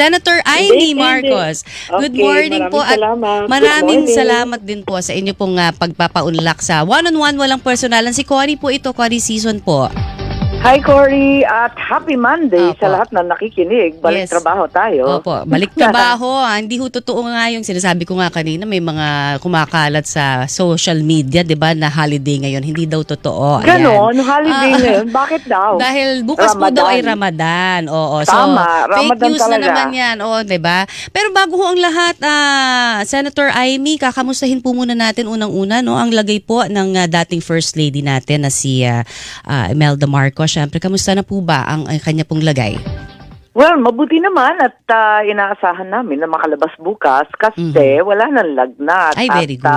Senator Amy Marcos. Good Okay, morning po at salamat. maraming Good morning. salamat din po sa inyo pong pagpapaunlak sa one-on-one walang personalan. Si Cory po ito, Cory Season po. Hi Cory at happy Monday Opo. sa lahat na nakikinig. Balik Yes. trabaho tayo. Opo, balik trabaho. Hindi ho totoo nga yung sinasabi ko nga kanina, may mga kumakalat sa social media, 'di ba, na holiday ngayon. Hindi daw totoo. Ayan. Ganon, holiday ngayon. Bakit daw? Dahil bukas po daw ay Ramadan. Oo, so Tama, fake Ramadan news na talaga. naman 'yan. Oo, 'di ba? Pero bago ho ang lahat, Senator Amy, kakamustahin po muna natin unang-una no ang lagay po ng dating First Lady natin na si Imelda Marcos. Siyempre, kamusta na po ba ang kanya pong lagay? Well, mabuti naman at inaasahan namin na makalabas bukas kasi wala nang lagnat. Ay, very good.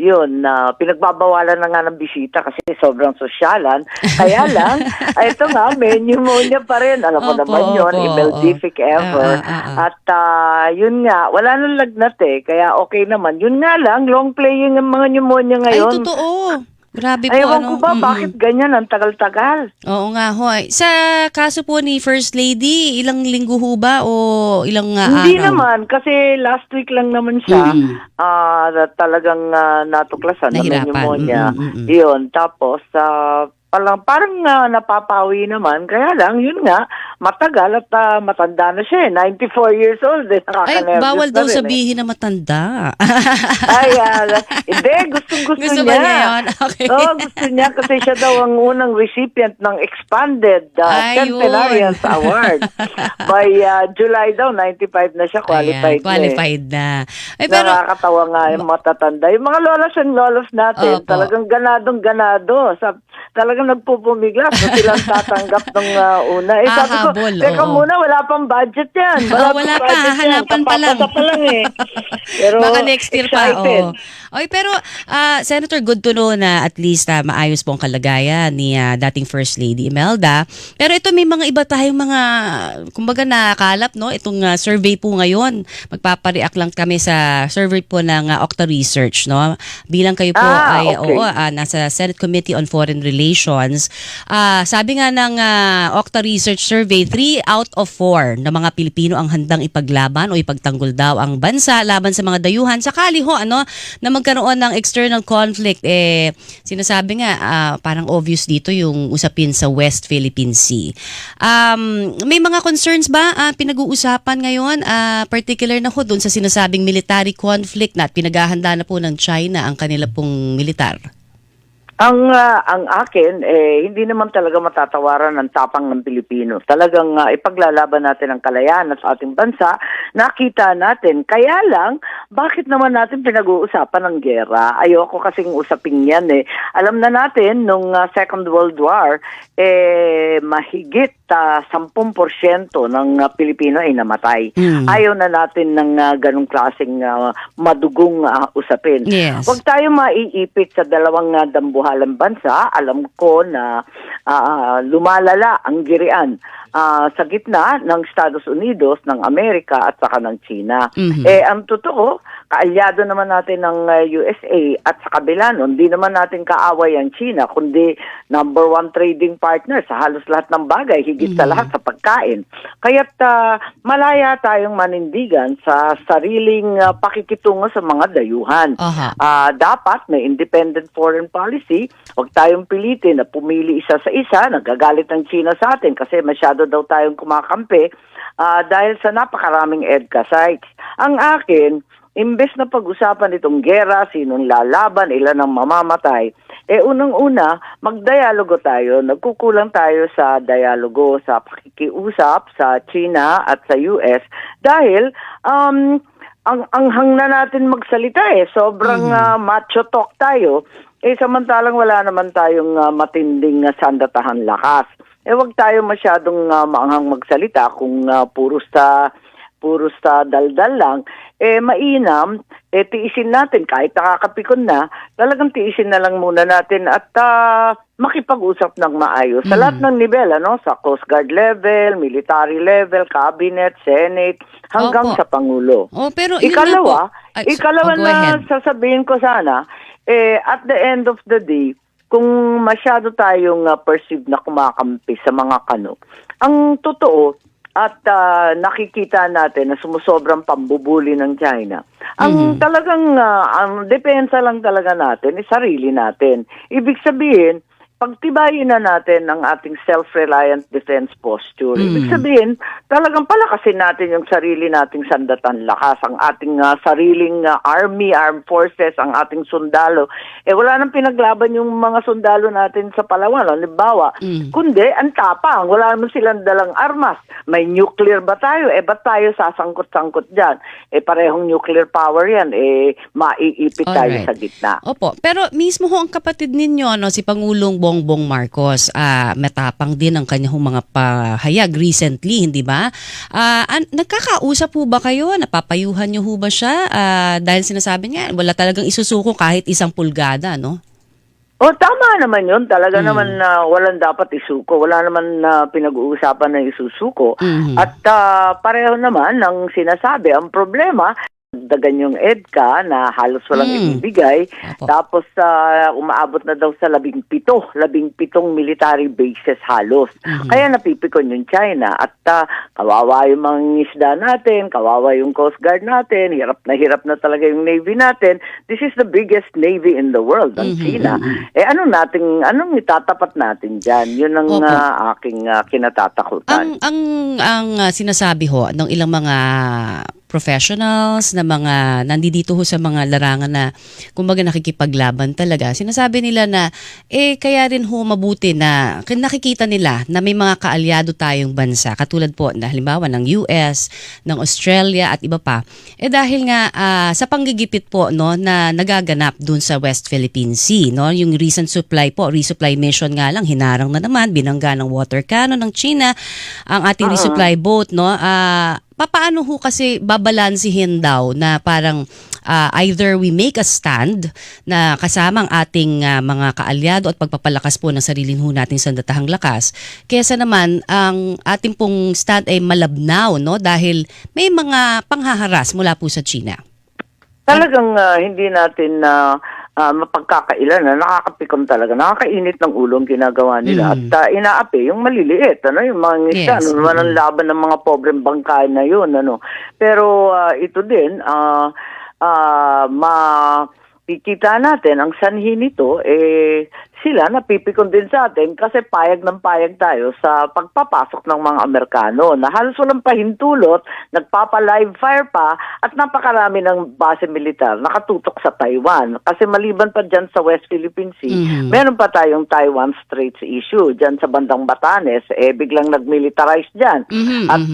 Yun, pinagbabawalan na nga ng bisita kasi sobrang sosyalan. Kaya lang, ito nga, may pneumonia pa rin. Alam mo Opo, naman yun, opo, imeldific ever. At yun nga, wala nang lagnat eh. Kaya okay naman. Yun nga lang, long playing ang mga pneumonia ngayon. Ay, totoo. Grabe po. Ewan ko ba, bakit ganyan ang tagal-tagal? Oo nga ho. Sa kaso po ni First Lady, ilang linggo ho ba o ilang Hindi araw? naman, kasi last week lang naman siya talagang natuklasan na may Nahirapan. pneumonia. Yun, tapos parang napapawi naman. Kaya lang, yun nga, matagal at matanda na siya. 94 years old. Ay, Nakaka-nervous bawal na daw rin, sabihin na matanda. Ay, hindi, gustong-gusto Gusto niya. ba niya yun? Okay. Oo, gusto niya kasi siya daw ang unang recipient ng Expanded Ayun. Centenarians Award. By July daw, 95 na siya, qualified, Ayan, qualified na. Ay, Pero, pero, nakakatawa nga yung matatanda. Yung mga lolas and lolos natin, Opo. talagang ganadong-ganado. Talagang nagpupumiglas na silang tatanggap ng una. Eh, sabi ko, Habol, teka oo. muna, wala pang budget yan. Wala pa, hahanapan pa lang. Kapapasa pa lang eh. Pero, baka next year excited. pa. Oy, pero Senator, good to know na at least maayos po ang kalagayan ni dating First Lady Imelda. Pero ito may mga iba tayong mga kumbaga nakakalap no itong survey po ngayon. Magpapa-react lang kami sa survey po ng Octa Research no. Bilang kayo po ay okay. Nasa Senate Committee on Foreign Relations. Sabi nga ng Octa Research Survey, 3 out of 4 na mga Pilipino ang handang ipaglaban o ipagtanggol daw ang bansa laban sa mga dayuhan sakali ho na magkaroon ng external conflict. Sinasabi nga parang obvious dito yung usapin sa West Philippine Sea. May mga concerns ba pinag-uusapan ngayon, particular na ho doon sa sinasabing military conflict na at pinaghahanda na po ng China ang kanila pong militar? Ang akin, hindi naman talaga matatawaran ng tapang ng Pilipino. Talagang ipaglalaban natin ang kalayaan sa ating bansa. Nakita natin. Kaya lang, bakit naman natin pinag-uusapan ng gera? Ayoko kasing usapin yan eh. Alam na natin, nung Second World War, mahigit 10% ng Pilipino ay namatay. Ayaw na natin ng ganong klaseng madugong usapin. Yes. Huwag tayo maiipit sa dalawang dambuhalang bansa. Alam ko na lumalala ang girian sa gitna ng Estados Unidos, ng Amerika at saka ng China. Ang totoo, kaalyado naman natin ng USA at sa kabila nun, hindi naman natin kaaway ang China, kundi number 1 trading partner sa halos lahat ng bagay, higit sa lahat sa pagkain. Kaya't malaya tayong manindigan sa sariling pakikitungo sa mga dayuhan. Dapat may independent foreign policy. Huwag tayong pilitin na pumili isa sa isa. Nagagalit ang China sa atin kasi masyado daw tayong kumakampi dahil sa napakaraming EDCA sites. Ang akin, imbes na pag-usapan itong gera, sinong lalaban, ilan ang mamamatay, unang-una, magdialogo tayo. Nagkukulang tayo sa dialogo, sa pakikiusap sa China at sa US dahil ang hang na natin magsalita sobrang macho talk tayo. Samantalang wala naman tayong matinding sandatahan lakas. Wag tayo masyadong maanghang magsalita kung puro sa daldal lang. Mainam, tiisin natin kahit nakakapikon na, talagang tiisin na lang muna natin at makipag-usap ng maayos. Sa lahat ng nivel, sa Coast Guard level, military level, cabinet, Senate, hanggang sa Pangulo. Pero ikalawa na sasabihin ko sana, at the end of the day, kung masyado tayong perceived na kumakampi sa mga kano, ang totoo, at nakikita natin na sumusobrang pambubuli ng China. Ang talagang ang depensa lang talaga natin is sarili natin. Ibig sabihin, pagtibayin na natin ang ating self-reliant defense posture. Ibig sabihin, talagang palakasin natin yung sarili nating sandatan lakas, ang ating sariling army, armed forces, ang ating sundalo. Wala nang pinaglaban yung mga sundalo natin sa Palawan, halimbawa. Kundi, ang tapang. Wala naman silang dalang armas. May nuclear ba tayo? Ba't tayo sasangkot-sangkot dyan? Parehong nuclear power yan. Maiipit tayo Alright. sa gitna. Opo. Pero mismo ho ang kapatid ninyo, no, si Pangulong Bongbong Marcos, matapang din ang kanyang mga pahayag recently, hindi ba? Nagkakausap ho ba kayo? Napapayuhan niyo ho ba siya? Dahil sinasabi niya, wala talagang isusuko kahit 1 pulgada, no? Tama naman yun. Talaga naman na walang dapat isuko. Wala naman na pinag-uusapan na isusuko. At pareho naman ng sinasabi. Ang problema, dagan yung EDCA na halos walang ibibigay. Opo. Tapos umaabot na daw sa 17 military bases halos. Kaya napipikon yung China. At kawawa yung mga isda natin, kawawa yung Coast Guard natin, hirap na talaga yung Navy natin. This is the biggest Navy in the world, ang China. Anong itatapat natin dyan? Yun ang aking kinatatakutan. Ang sinasabi ho ng ilang mga professionals na mga nandito ho sa mga larangan na kumbaga nakikipaglaban talaga. Sinasabi nila na kaya rin ho mabuti na nakikita nila na may mga kaalyado tayong bansa katulad po na halimbawa ng US, ng Australia at iba pa. Dahil nga sa panggigipit po no na nagaganap dun sa West Philippine Sea, no, yung recent resupply mission nga lang hinarang na naman binangga ng water cannon ng China ang ating resupply boat, no. Paano ho kasi babalansihin daw na parang either we make a stand na kasama ang ating mga kaalyado at pagpapalakas po ng sarili ho nating sandatahang lakas kesa naman ang ating pong stand ay malabnaw, no, dahil may mga panghaharas mula po sa China. Talagang hindi natin mapagkakailan na nakakapikon talaga. Nakakainit ng ulo ang ginagawa nila. At inaapi yung maliliit. Yung mga ngisa. Yes. Ano naman ang laban ng mga pobreng bangkay na yun. Pero ito din, makikita natin ang sanhi nito, sila napipikon din sa atin kasi payag ng payag tayo sa pagpapasok ng mga Amerikano na halos walang pahintulot, nagpapa-live fire pa at napakarami ng base militar nakatutok sa Taiwan. Kasi maliban pa dyan sa West Philippine Sea, meron pa tayong Taiwan Straits issue dyan sa bandang Batanes, biglang nag-militarize dyan. At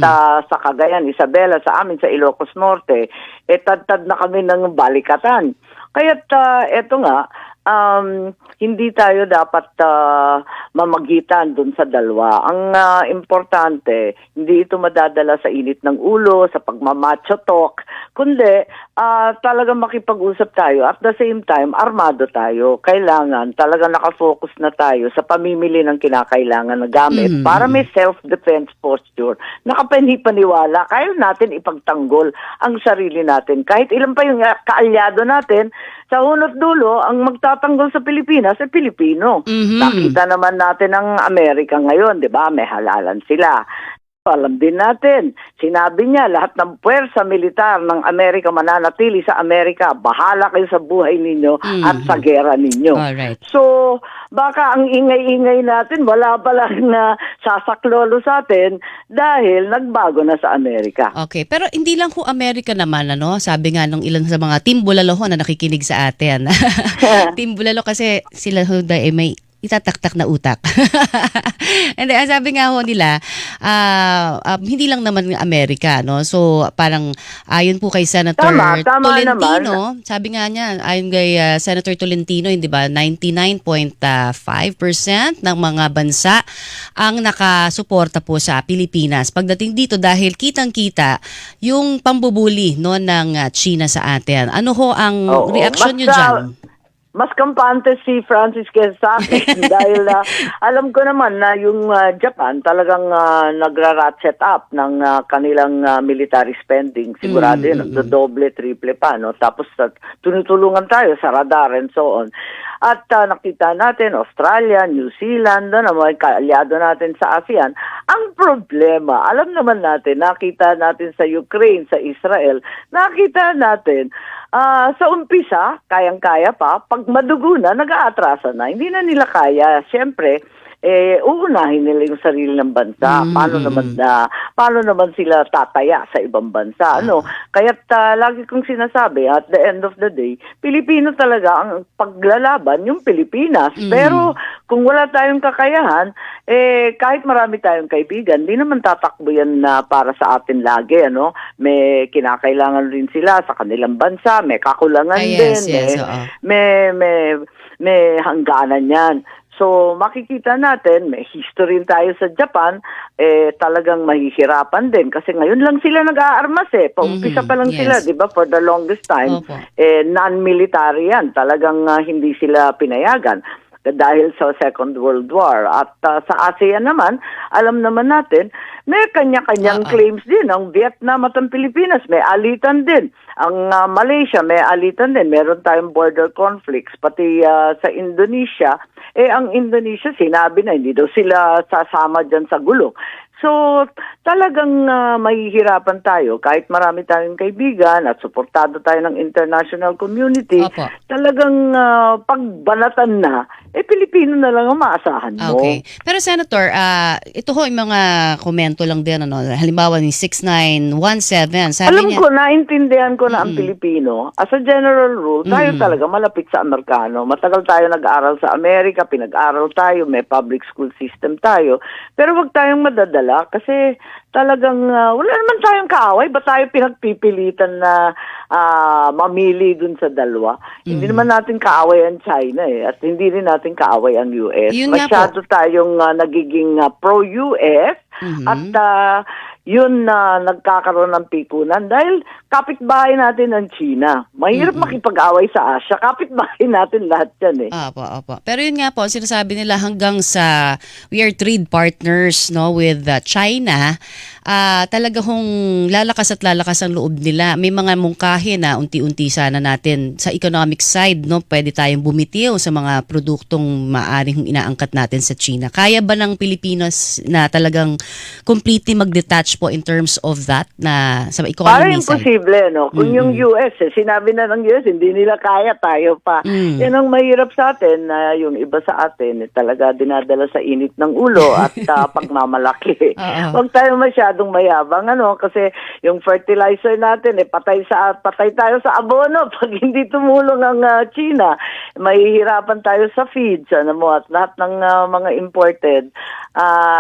sa Cagayan, Isabela, sa amin, sa Ilocos Norte, tad-tad na kami ng balikatan. Kaya't eto nga, hindi tayo dapat mamagitan dun sa dalawa. Ang importante, hindi ito madadala sa init ng ulo, sa pagmamacho talk, kundi talagang makipag-usap tayo. At the same time, armado tayo. Kailangan, talagang nakafocus na tayo sa pamimili ng kinakailangan na gamit para may self-defense posture. Nakapaniwala, kaya natin ipagtanggol ang sarili natin. Kahit ilan pa yung kaalyado natin, sa unot dulo, ang magtatanggol sa Pilipinas ay Pilipino. Nakita naman natin ang Amerika ngayon, di ba? May halalan sila. Alam din natin, sinabi niya lahat ng puwersa militar ng Amerika mananatili sa Amerika. Bahala kayo sa buhay ninyo at sa gera ninyo. Alright. So, baka ang ingay-ingay natin, wala pala na sasaklolo sa atin dahil nagbago na sa Amerika. Okay, pero hindi lang ho Amerika naman, ano? Sabi nga nung ilan sa mga Team Bulalo ho na nakikinig sa atin. Team Bulalo kasi sila ho may itataktak na utak. And then, sabi nga ho nila, hindi lang naman Amerika, no? So, parang ayon po kay Senator Tama Tolentino, naman. sabi nga niya, ayon kay Senator Tolentino, hindi ba, 99.5% ng mga bansa ang nakasuporta po sa Pilipinas. Pagdating dito, dahil kitang-kita yung pambubuli no, ng China sa atin. Ano ho ang reaction nyo dyan? mas kampante si Francis kaysa sa akin dahil alam ko naman na yung Japan talagang nagra-ratchet up ng kanilang military spending. Sigurado yun, doble, triple pa. No? Tapos tunutulungan tayo sa radar and so on. At nakita natin Australia, New Zealand, na mga kaalyado natin sa ASEAN. Ang problema, alam naman natin, nakita natin sa Ukraine, sa Israel, nakita natin sa umpisa, kayang-kaya pa, pag madugo na, nag-aatrasa na. Hindi na nila kaya. Siyempre, uunahin nila yung sarili ng bansa. Paano naman sila tataya sa ibang bansa? Ano? Kaya't lagi kong sinasabi, at the end of the day, Pilipino talaga ang paglalaban yung Pilipinas. Pero kung wala tayong kakayahan, kahit marami tayong kaibigan, di naman tatakbo yan na para sa atin lagi. Ano? May kinakailangan rin sila sa kanilang bansa, may kakulangan din, may hangganan yan. So, makikita natin, may history tayo sa Japan, talagang mahihirapan din. Kasi ngayon lang sila nag-aarmas Paumpisa pa lang sila, di ba? For the longest time, non-military yan. Talagang hindi sila pinayagan dahil sa Second World War. At sa ASEAN naman, alam naman natin, may kanya-kanyang claims din. Ang Vietnam at ang Pilipinas, may alitan din. Ang Malaysia, may alitan din. Meron tayong border conflicts. Pati sa Indonesia, ang Indonesia, sinabi na, hindi daw sila sasama dyan sa gulo. So, talagang mahihirapan tayo kahit marami tayong kaibigan at suportado tayo ng international community. Opo. Talagang pagbanatan na, Pilipino na lang ang maasahan mo. Okay. Pero Senator, ito ho yung mga komento lang din. Ano, halimbawa ni 6917. Sabi Alam niya, ko, naintindihan ko na ang Pilipino. As a general rule, tayo talaga malapit sa Amerikano. Matagal tayo nag-aaral sa Amerika, pinag-aral tayo, may public school system tayo. Pero wag tayong madadala kasi talagang wala naman tayong kaaway. Ba tayo pinagpipilitan na mamili dun sa dalawa? Hindi naman natin kaaway ang China at hindi rin natin kaaway ang US. Masyado tayong nagiging pro-US at yun na nagkakaroon ng pikunan dahil kapitbahay natin ang China. Mahirap makipag-away sa Asia. Kapitbahay natin lahat yan Opo. Pero yun nga po, sinasabi nila hanggang sa we are trade partners with China, talaga hong lalakas at lalakas ang loob nila. May mga mungkahi na unti-unti sana natin sa economic side, pwede tayong bumitiw sa mga produktong maaring inaangkat natin sa China. Kaya ba ng Pilipinas na talagang completely mag-detach po in terms of that na sa economy parang imposible, no? Kung yung US, sinabi na ng US, hindi nila kaya, tayo pa. Yan ang mahirap sa atin, na yung iba sa atin, talaga dinadala sa init ng ulo at pagmamalaki. Huwag tayo masyadong mayabang, kasi yung fertilizer natin, patay tayo sa abono. Pag hindi tumulong ang China, mahihirapan tayo sa feeds, at lahat ng mga imported,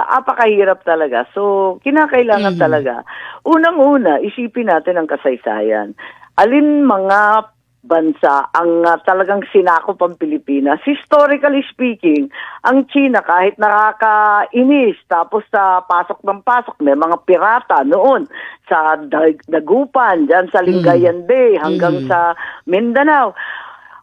apakahirap talaga. So, kinakailangan talaga. Unang-una, isipin natin ang kasaysayan. Alin mga bansa ang talagang sinakop ang Pilipinas? Historically speaking, ang China kahit nakakainis, tapos sa pasok ng pasok, may mga pirata noon sa Dagupan, dyan sa Lingayen Bay, hanggang sa Mindanao.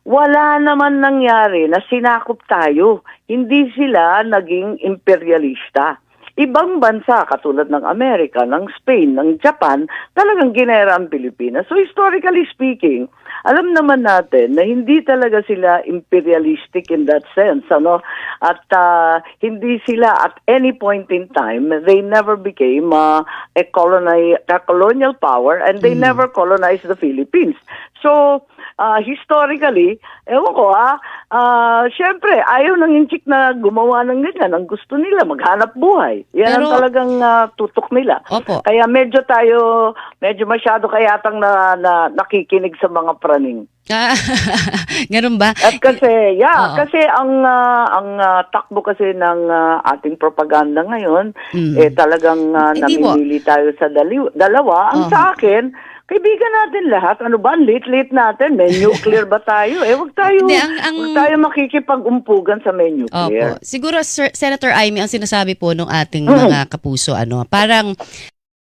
Wala naman nangyari na sinakop tayo. Hindi sila naging imperialista. Ibang bansa katulad ng Amerika, ng Spain, ng Japan, talagang ginera ang Pilipinas. So historically speaking, alam naman natin na hindi talaga sila imperialistic in that sense. At hindi sila at any point in time, they never became a colonial power and they never colonized the Philippines. So, historically, ewan ko syempre, ayaw ng inchik na gumawa ng ganyan. Ang gusto nila, maghanap buhay. Yan ang talagang tutok nila. Opo. Kaya medyo masyado kayatang nakikinig sa mga praning. Ganun ba? At kasi, kasi ang takbo kasi ng ating propaganda ngayon, talagang namimili tayo sa dalawa. Ang sa akin, kaibigan natin lahat. Ano ba? Late natin. May nuclear ba tayo? Wag tayo makikipag-umpugan sa may nuclear. Opo. Siguro, Senator Amy, ang sinasabi po ng ating mga kapuso, parang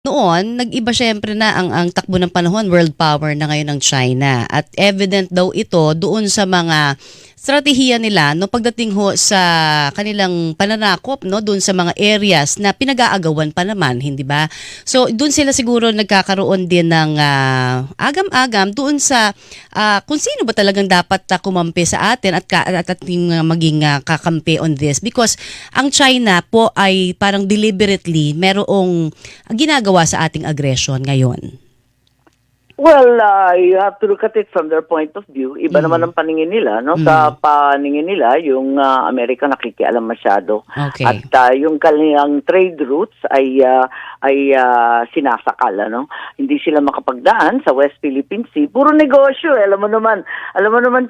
noon, nag-iba syempre na ang takbo ng panahon, world power na ngayon ng China. At evident daw ito doon sa mga strategiya nila no pagdating ho sa kanilang pananakop no doon sa mga areas na pinag-aagawan pa naman, hindi ba? So doon sila siguro nagkakaroon din ng agam-agam doon sa kung sino ba talagang dapat kumampi sa atin at ating maging kakampi on this, because ang China po ay parang deliberately merong ginagawa sa ating aggression ngayon. Well, you have to look at it from their point of view. Iba naman ang paningin nila, no? Sa paningin nila, yung Amerika nakikialam masyado. Okay. At yung kanilang trade routes ay sinasakal, ano? Hindi sila makapagdaan sa West Philippine Sea. Puro negosyo, alam mo naman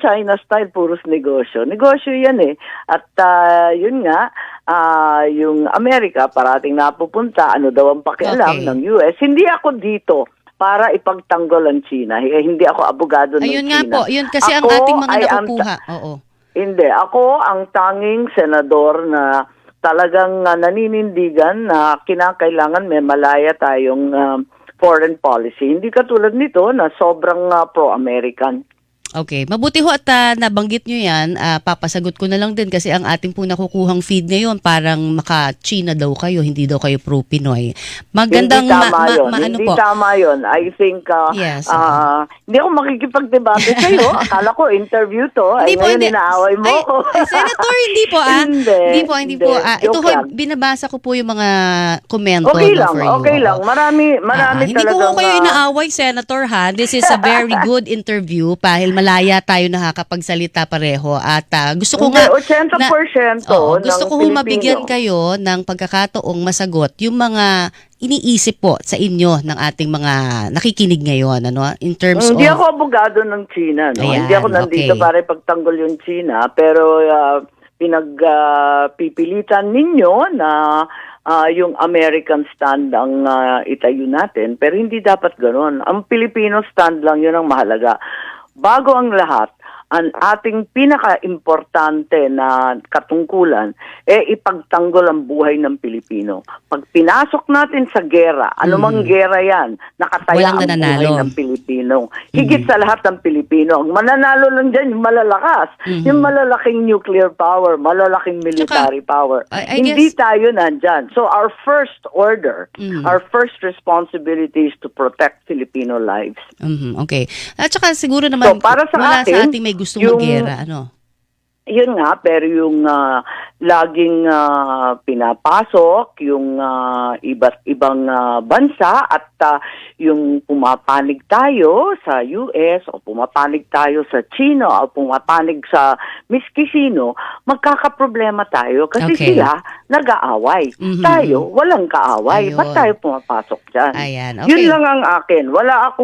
China style, puros negosyo. Negosyo 'yan eh. At yun nga, yung Amerika parating napupunta, ano daw ang pakialam ng US. Hindi ako dito para ipagtanggol ang China. Hindi ako abogado ng Ayun China. nga po, yun kasi ang ating mga nakukuha. Oo. Hindi, ako ang tanging senador na talagang naninindigan na kinakailangan may malaya tayong foreign policy. Hindi katulad nito na sobrang pro-American. Okay. Mabuti ho at nabanggit nyo yan. Papasagot ko na lang din kasi ang ating po nakukuhang feed ngayon parang maka-China daw kayo, hindi daw kayo pro-Pinoy. Magandang Hindi tama yun. I think yes, hindi ako makikipagdebate sa'yo. Akala ko interview to. Ay, ngayon inaaway mo ko. Senator, hindi po Hindi po. Ito ho, binabasa ko po yung mga komento okay lang, for you. Okay lang. Marami hindi talagang... Hindi ko kayo inaaway, Senator, ha? This is a very good interview dahil malaya tayo nakakapagsalita pareho at gusto ko nga 80% gusto ko mabigyan kayo ng pagkakataong masagot yung mga iniisip po sa inyo ng ating mga nakikinig ngayon, ano, in terms Hindi ako abogado ng China, no? Ayan, Hindi ako nandito para ipagtanggol yung China, pero pinagpipilitan ninyo na yung American stand ang itayo natin, pero hindi dapat ganoon. Ang Filipino stand lang yun ang mahalaga. Bago ang lahat, ang ating pinaka-importante na katungkulan ipagtanggol ang buhay ng Pilipino. Pag pinasok natin sa gera, anumang gera yan, nakataya ang buhay ng Pilipino. Higit sa lahat ng Pilipino. Ang mananalo lang dyan, yung malalakas. Yung malalaking nuclear power, malalaking military power. Hindi tayo nandyan. So our first order, our first responsibility is to protect Filipino lives. Okay. At saka siguro naman, so, para sa wala akin, sa ating may gustong mag-gera, ano? Yun nga, pero yung laging pinapasok, yung iba't ibang bansa at yung pumapanig tayo sa US o pumapanig tayo sa China o pumapanig sa miski sino, magkakaproblema tayo kasi sila nag-aaway. Tayo, walang kaaway. Ba't tayo pumapasok dyan? Ayan, okay. Yun lang ang akin. Wala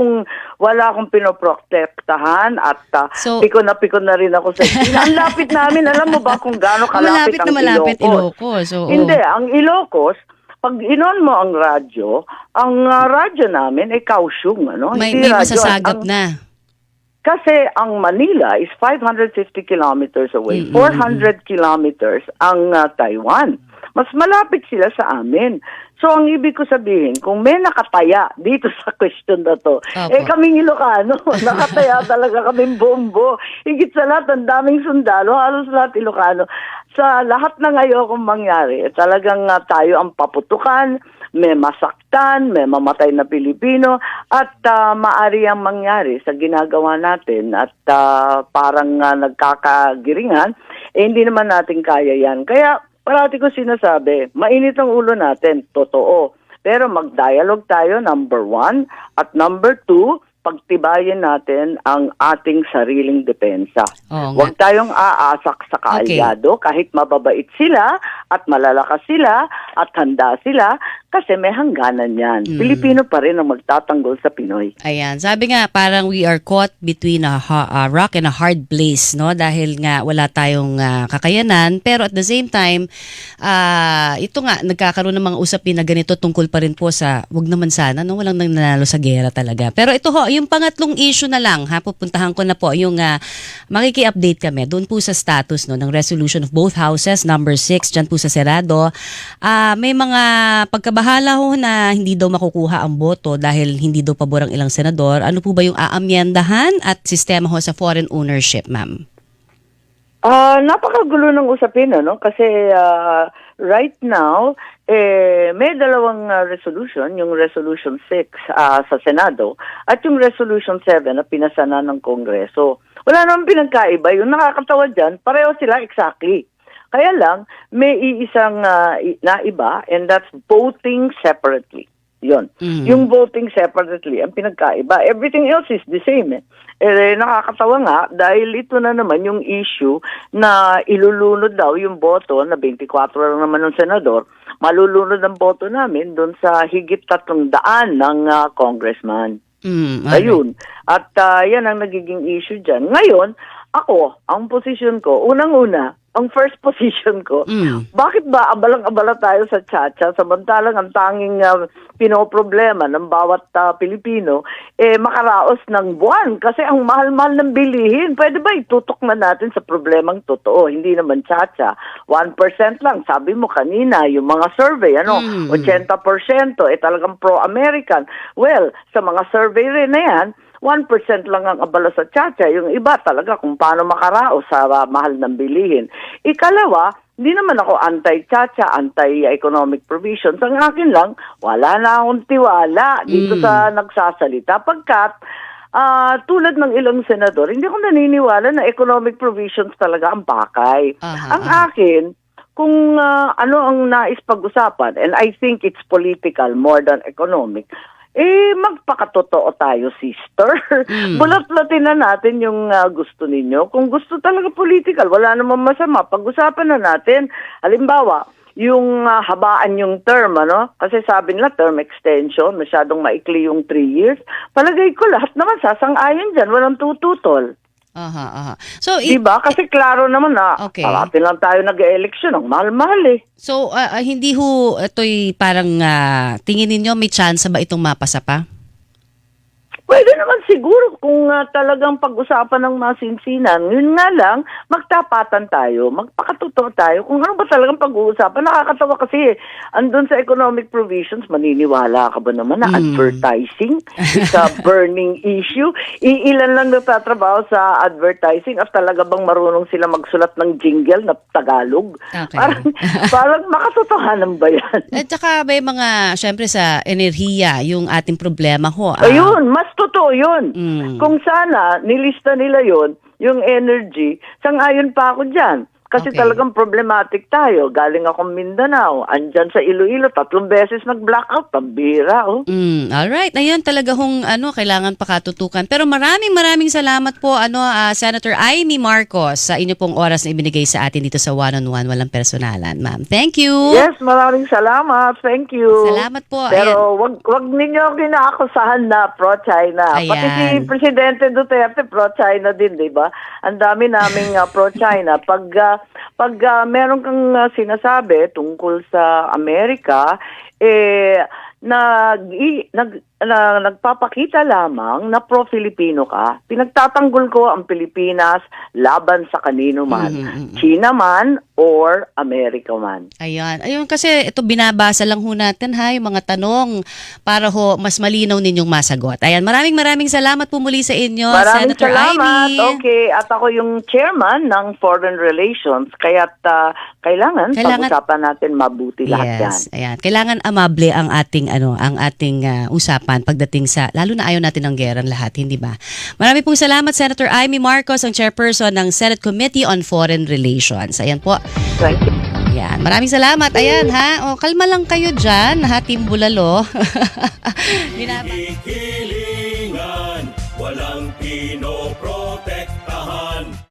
akong pinoprotektahan at pikon na rin ako sa China. Ang lapit namin, alam mo ba kung gaano kalapit ang Ilocos? Hindi, ang Ilocos, pag inon mo ang radyo namin ay Kaohsiung, ano? May Hindi masasagap na. Kasi ang Manila is 550 kilometers away. 400 kilometers ang Taiwan. Mas malapit sila sa amin. So, ang ibig ko sabihin, kung may nakataya dito sa question na to, kaming Ilocano, nakataya talaga kaming bombo. Higit sa lahat, ang daming sundalo, halos lahat Ilocano. Sa lahat ng ayokong mangyari, talagang tayo ang paputukan, may masaktan, may mamatay na Pilipino, at maari ang mangyari sa ginagawa natin at parang nagkakagiringan, hindi naman natin kaya yan. Kaya, parati ko sinasabi, mainit ang ulo natin, totoo. Pero mag-dialogue tayo, number 1. At number 2, pagtibayin natin ang ating sariling depensa. Huwag tayong aasak sa kaalyado kahit mababait sila at malalakas sila at handa sila kasi may hangganan yan. Pilipino pa rin ang magtatanggol sa Pinoy. Ayan. Sabi nga, parang we are caught between a rock and a hard place, no? Dahil nga wala tayong kakayanan. Pero at the same time, ito nga, nagkakaroon ng mga usapin na ganito tungkol pa rin po sa, wag naman sana, no? Walang nanalo sa gera talaga. Pero ito ho, yung pangatlong issue na lang, pupuntahan ko na po, yung makiki-update kami doon po sa status no, ng resolution of both houses, number 6, dyan po sa Senado. May mga pagkabahala ho na hindi daw makukuha ang boto dahil hindi daw pabor ang ilang senador. Ano po ba yung aamyendahan at sistema ho sa foreign ownership, ma'am? Napakagulo ng usapin, ano? Kasi right now, may dalawang resolution, yung Resolution 6 sa Senado at yung Resolution 7 na pinasa na ng Kongreso. Wala namang pinagkaiba. Yung nakakatawa dyan, pareho sila exactly. Kaya lang, may iisang naiba, and that's voting separately. Yun. Yung voting separately, ang pinagkaiba. Everything else is the same. Nakakatawa nga dahil ito na naman yung issue na ilulunod daw yung boto na 24 lang naman ng senador, malulunod ang boto namin doon sa higit 300 ng congressman. Ayun. At yan ang nagiging issue dyan. Ngayon, ako, ang posisyon ko, unang-una, ang first position ko, bakit ba abalang-abala tayo sa tsa-tsa samantalang ang tanging pinoproblema ng bawat Pilipino, makaraos ng buwan kasi ang mahal-mahal ng bilihin. Pwede ba itutok na natin sa problemang totoo? Hindi naman tsa-tsa. 1% lang. Sabi mo kanina, yung mga survey, 80% talagang pro-American. Well, sa mga survey rin na yan, 1% lang ang abala sa tsa-tsa. Yung iba talaga kung paano makaraos sa mahal ng bilihin. Ikalawa, hindi naman ako anti-tsa-tsa, anti-economic provisions. Ang akin lang, wala na akong tiwala dito sa nagsasalita. Pagkat, tulad ng ilang senador, hindi ako naniniwala na economic provisions talaga ang pakay. Ang akin, kung ano ang nais pag-usapan, and I think it's political more than economic, magpakatotoo tayo, sister. Bulat-bulatin na natin yung gusto ninyo. Kung gusto talaga political, wala namang masama. Pag-usapan na natin, halimbawa, yung habaan yung term, Kasi sabi nila, term extension, masyadong maikli yung 3 years. Palagay ko lahat naman sasang-ayon dyan, walang tututol. So, diba? Kasi klaro naman na parating lang tayo nag-eleksyon. Ang mahal-mahal So, hindi ho ito'y parang tingin ninyo may chance ba itong mapasa pa? Pwede naman siguro kung talagang pag-usapan ng masinsinan. Yun nga lang, magtapatan tayo, magpakatotoo tayo. Kung ano ba talagang pag-uusapan, nakakatawa kasi andun sa economic provisions, maniniwala ka ba naman na advertising is a burning issue? Ilan lang nagtatrabaho sa advertising at talaga bang marunong sila magsulat ng jingle na Tagalog? Okay. Parang makatotohanan ba yan? At saka may mga, syempre sa enerhiya, yung ating problema ho. Ayun, mas totoo yun. Kung sana nilista nila yun, yung energy, sang-ayon pa ako dyan. Kasi talagang problematic tayo. Galing akong Mindanao, andyan sa Iloilo, 3 beses nag-blackout, pambira. Alright, ayun talaga hong kailangan pakatutukan. Pero maraming salamat po Senator Amy Marcos sa inyo pong oras na ibinigay sa atin dito sa One-on-One, walang personalan, ma'am. Thank you. Yes, maraming salamat. Thank you. Salamat po. Pero wag ninyo kinaakusahan na pro-China. Ayan. Pati si Presidente Duterte pro-China din, di ba? Ang dami naming pro-China. Pag meron kang sinasabi tungkol sa Amerika, nagpapakita lamang na pro-Filipino ka. Pinagtatanggol ko ang Pilipinas laban sa kanino man. China man or America man. Ayun kasi ito binabasa lang ho natin yung mga tanong para ho mas malinaw ninyong masagot. Ayan, maraming salamat po muli sa inyo, Maraming Senator salamat. Amy. Okay, at ako yung chairman ng Foreign Relations, kaya't kailangan pag-usapan natin mabuti lahat yan. Ayan. Kailangan amable ang ating usapan pagdating sa lalo na ayaw natin ng gera lahat, hindi ba? Marami pong salamat, Senator Amy Marcos, ang chairperson ng Senate Committee on Foreign Relations. Ayan po. Thank you. Ayan, maraming salamat. Ayan kalma lang kayo dyan, Team Bulalo.